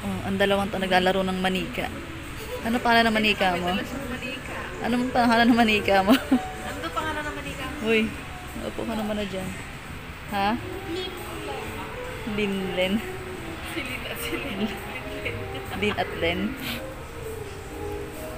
Oh, ang dalawang to naglalaro ng manika. Ano pangalan ng manika mo? Ano pangalan ng manika mo? Ano pangalan ng manika mo? Uy, upo ka naman na dyan. Ha? Linlen. Lin at Len.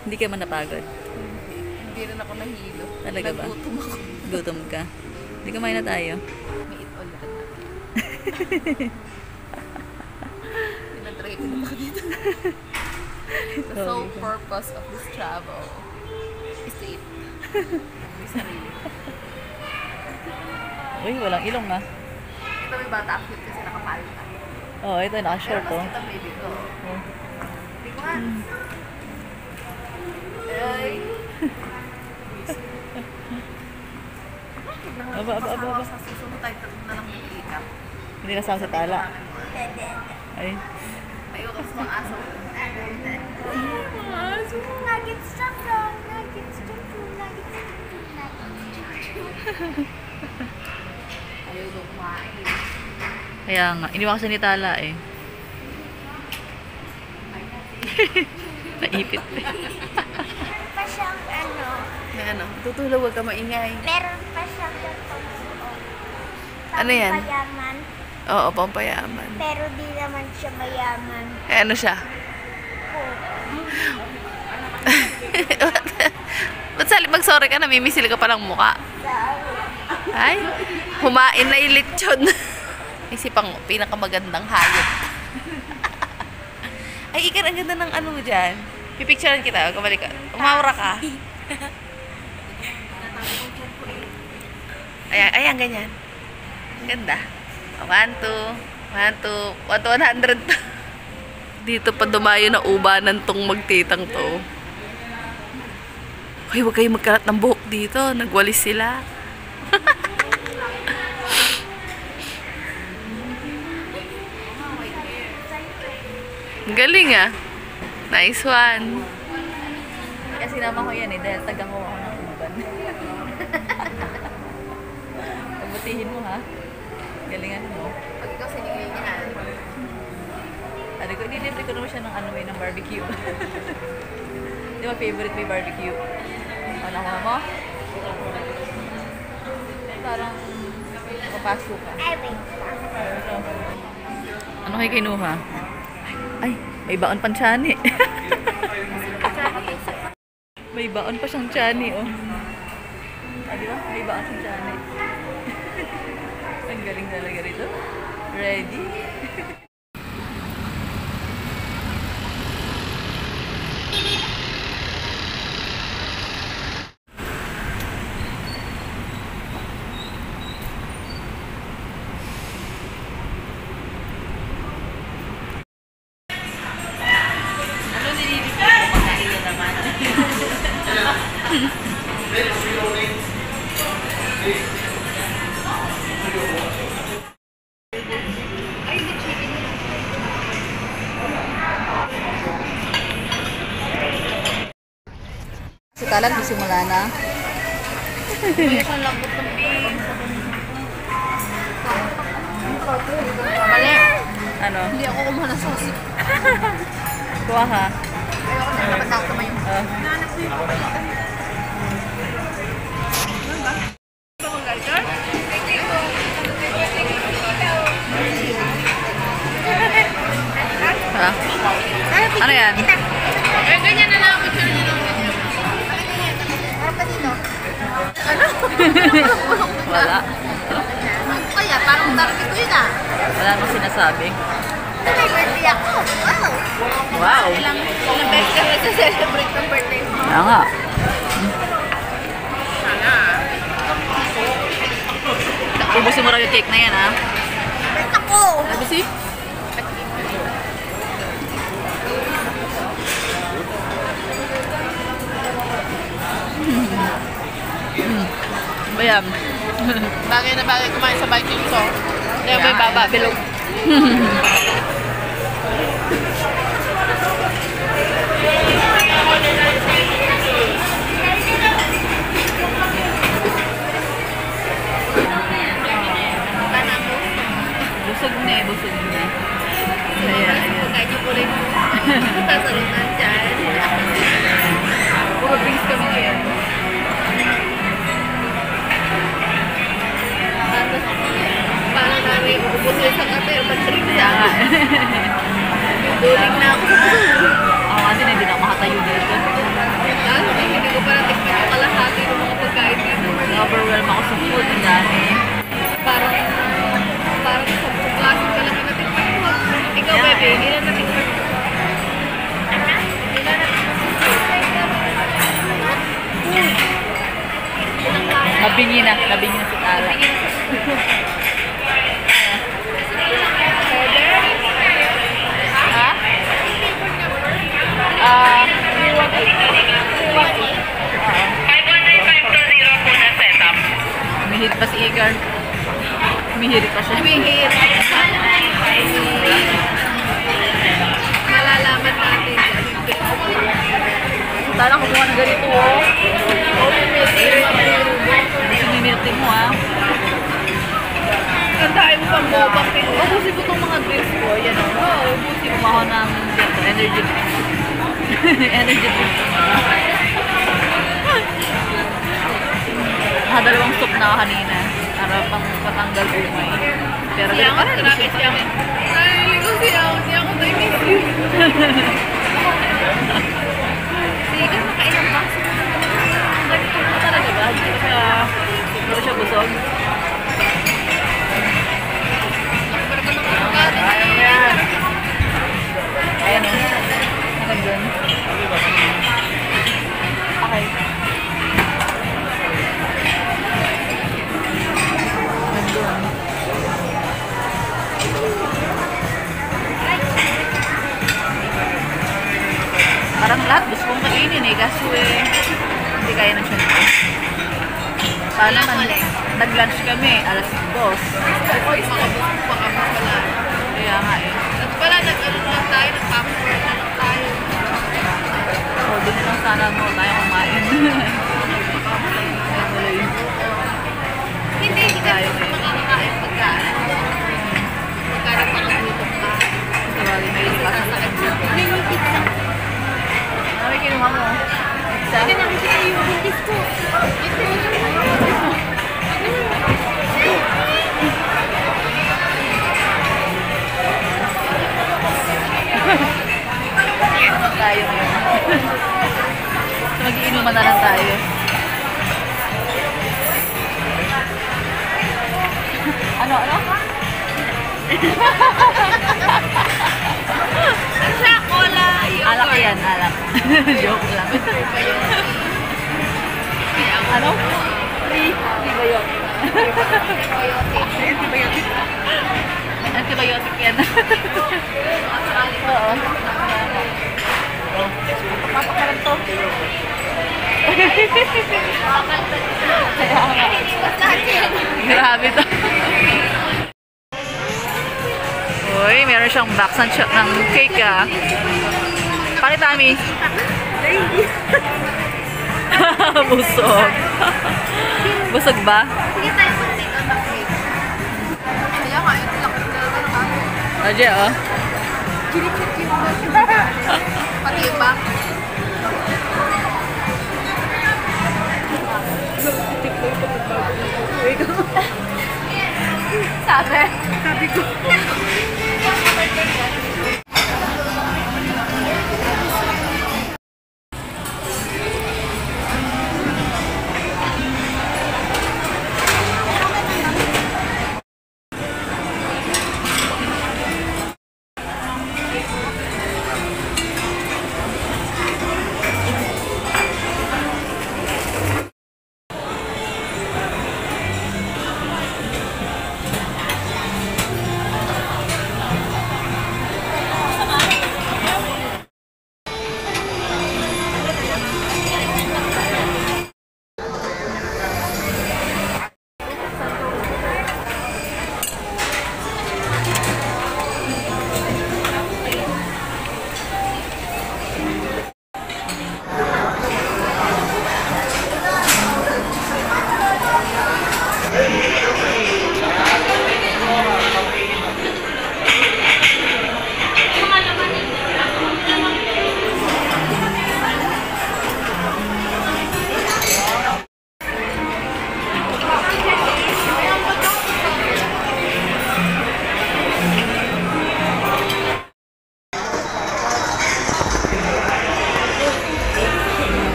Hindi ka man napagod. Hindi rin ako nahilo. Talaga ba? Nagutom ako. Gutom ka. Hindi kumain na tayo. May eat all na. Tinatry ko na ako dito. The sole purpose of this travel is to eat. May sarili. Uy, walang ilong ah. Ito may bata ang cute kasi nakapalta. Oh, ito naka-short Pero oh. mas kita baby ko. Oh. Hindi ko nga. Ay. Aba. Sa susunod tayo tatlo na lang mag-iikap. Hindi kasama sa tala. Ay. Ayoko kasi mga aso. Nuggets chocolate, nuggets chocolate, nuggets chocolate. Ayoko kumain. Kaya nga, iniwan kasi ni tala eh. Naipit. Meron pa siyang ano, May ano, tutulog, huwag ka maingay. meron pa siyang gatong Ano yan? payaman, Oo, pampayaman. pero di naman siya mayaman. Eh, ano siya? Ba't mag-sorry ka, namimisil ka pa ng muka? Ay, humain na yung lechon. Isipang pinakamagandang hayop. Ay, ikan, ang ganda ng ano mo dyan. Pipicturean kita, kumalik ka. Umawra ka. Ayan, ganyan. Ang ganda. 1, 2, 100. Dito pa dumayo na ubanan tong magtitang to. Hoy, huwag kayo magkalat ng buhok dito. Nagwalis sila. Ang galing ah. Nice one. Kasi naman ko yan eh, dahil tagang ko ako ng uban. Pabutihin mo ha. Galingan mo. Pag ikaw sinigay niya. Sabi ko, nilibre ko naman siya ng ano eh, ng barbecue. Di ba favorite may barbecue? Ano ko mo? Parang mapasok ka. Ay, wait. Ano kayo kinuha? Ay, may baon pang tiyani. May baon pa siyang tiyani, oh. Ah, di ba? May baon siyang tiyani. Ang galing talaga rito. Ready? Ano nililipid ko? Makain na naman. Si Talag, simula na. Ang lambot ng beans. Mali. Ano? Hindi ako kumuha ng sauce. Kuha ka. Ayoko na dapat ako tumayo. Nanap ko yung Ha? Ano yan? Eh, ganyan na lang. Picture nyo lang ganyan. Harap ka dito. Ano? Wala. Kaya, parang target ko yun ah. Wala namang sinasabi. May birthday ako. Wow. Wow. Ilang beses ka rin sa celebrate ng birthday mo. Kaya nga. Sana. Ubusin mo raw yung cake na yan, ha? Birthday ako. Sabi si? Bayam. Bagay na bagay kumain sa biking ko. Hindi may baba, bilog. Busog na eh, busog na. Kaya, ayun. Pagkain niyo po rin Sasalunan dyan. Puro drinks kami ngayon. Tapos, parang namin uubusin sa kape, mag-drink Kaya nga. Duling na ako sa puso. Ako nga din, hindi na ako makatayo dito. Dati, hindi ko pa natikman yung kalahati ng mga pagkain dito. Overwhelm ako sa food. Ang dami. Parang sa klase ko lang yung natikman ko. Ikaw, Yeah, bebe, eh. ilan natikman mo? Nabingi na si Tala. Ha? Ah, 519-520 po na setup. umihit pa si Igar. Umihit pa siya. Bihir. Malalaman natin. Tala kumuha ng ganito, oh. Sinimirting mo, ah. Ang dahil mo pang bubak nito. Ubusin ko itong mga drinks ko. Yan, oh. Oo, ubusin mo ako ng dito. Energy drinks. Energy drinks. Nakadalawang stop na ako kanina. Para pang patanggal umay. Pero Siya ganun ako, pa rin. grabe siya ako. Naliligo siya ako, I miss you. Sige, makailang box. Ganito mo talaga ba? Hindi siya busog. Ayan o. Hanggang dun. Okay. Hanggang dun. Parang lahat gusto kong kainin eh. Kaso eh, hindi kaya ng siya nito. Paano naman, nag-lunch kami, alas 2. Makabusog pa kami pala. Kaya nga eh. At pala, nag-ano lang tayo, nag-popcorn na lang tayo. So, doon na lang sana mo tayo kumain. Ayan tuloy. Hindi Tayo kami eh. makakakain pagkain. Pagkain pa ang gutom ka. Sa bagay, may ilipas. Sasakit siya. Hindi yung pizza. Ano may kinuha mo? Pizza? Hindi nakikita yung gusto. Tayo ngayon. So, mag-iinuman na lang tayo. Ano? Ano siya? Cola. Alak yan, alak. Joke lang. Ano? Free ba yun? Antibiotic yan. Oo. Papakalan to. Kaya nga. Grabe to. Uy, meron siyang box ng cake ah. Palit Ami. Busog. Busog ba? Sige tayo po dito. Kaya nga, ito lang. Aje, oh. Pati ba? Sabi ko.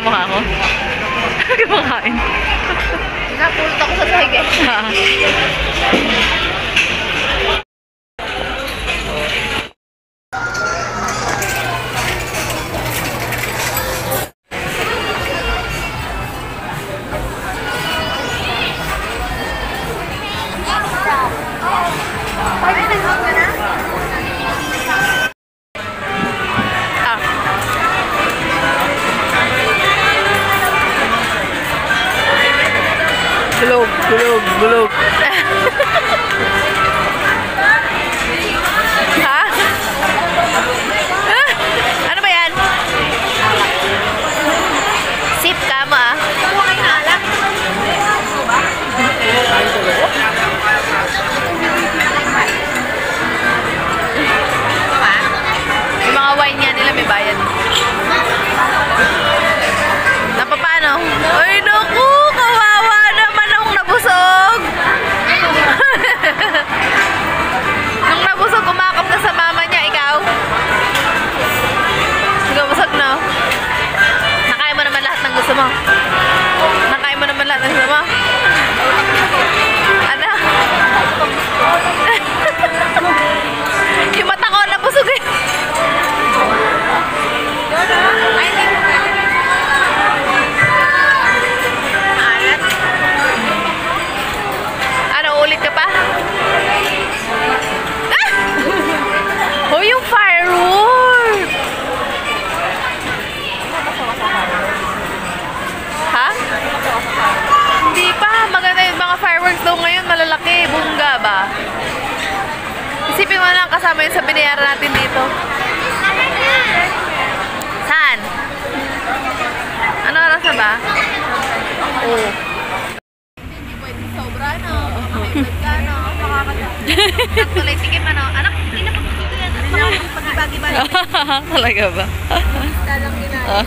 mukha ko. Kumakain. Napulot ako sa sahig eh. Bulog. Ha? Ano ba yan? Sip ka mo ah. Yung mga wine niya nila may bayad. Napapano? Ay naku! Kawawa naman akong nabusog! Nung nabusog, kumakap na sa mama niya, ikaw? Ikaw busog, no? Nakain mo naman lahat ng gusto mo? Nakain mo naman lahat ng gusto mo? Ano? Yung mata ko nabusog eh. Ano, ulit ka pa? Oh, yung firework! Ha? Hindi pa. Maganda yung mga fireworks daw ngayon. Malalaki. Bungga ba? Isipin mo lang kasama yun sa binayaran natin dito. Saan? Ano oras na ba? Oo. Hindi pwede sobra, no? Makaibat ka, no? Tuloy, sige pa, no? Anak, hindi na pagkakito yan. Pag-ibagi ba? Talaga ba? Talang ginagawa.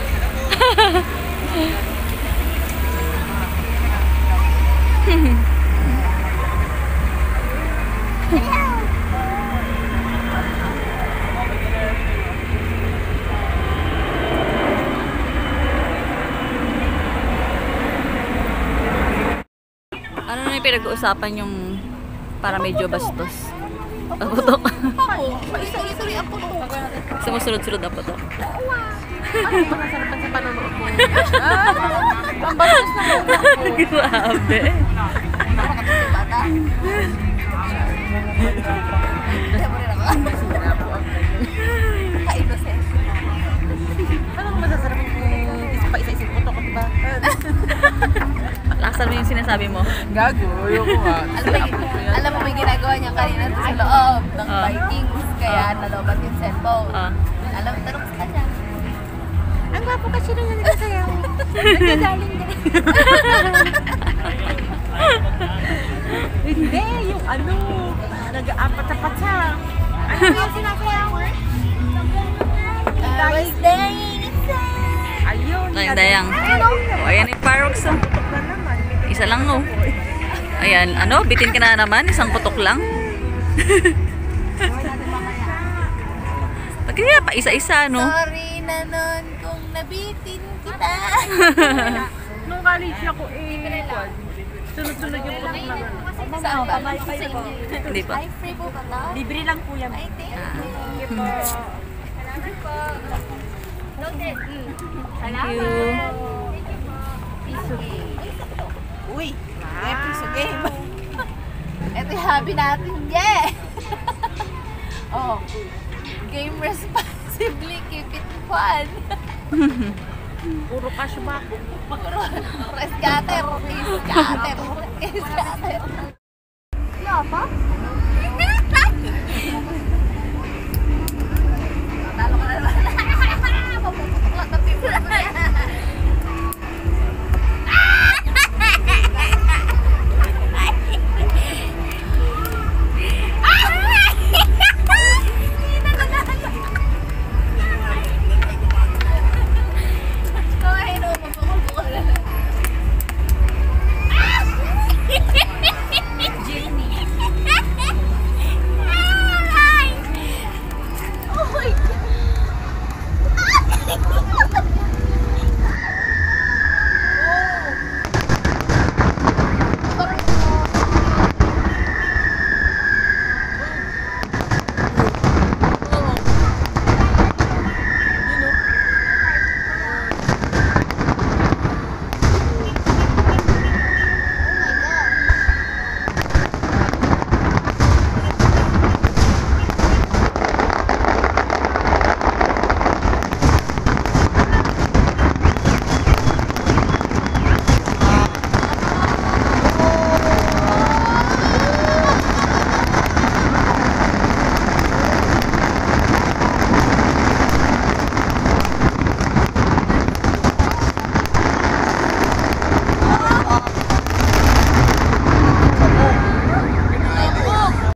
Ano na yung pinag-uusapan yung para medyo bastos? Putok. Ako, isa-isa rin ang puto. Sumusunod-sunod ang putok. Ano ba nasarapan sa panonood mo? Ang bastos na muna ako. Grabe. Nakakatid si bata. Kaya mo rin ako. Ka-innocent. Anong masasarap yung pa-isa-isang puto ko, diba? Lakasan mo yung sinasabi mo. Gago, ayoko nga. Alam mo, may ginagawa niya kanina sa loob ng Vikings, kaya nalobat yung cellphone. Alam, tanong ka siya. Ang gwapo kasi nung nagsasayaw. Nagagaling din. Hindi, yung ano, nag-aapat-apat siya. Ano yung sinasayaw? I was dying inside. Ayun. Dayang. O, ayan yung fireworks. Oh. Isa lang, no? Ayan, ano? Bitin ka na naman. Isang putok lang. Kaya pa isa-isa, no? Sorry na nun kung nabitin kita. Nung college ako, sunod-sunod yung putok na gano'n. Saan ba? Sa inyo. Hindi pa. Ay, free po ba to? Libre lang po yan. Ay, thank you. Sige po. Salamat po. Noted. Thank you. Uy, piso game. Ito yung hobby natin, yeah! Oh, game responsibly, keep it fun. Puro cash back. Rescatter, is scatter.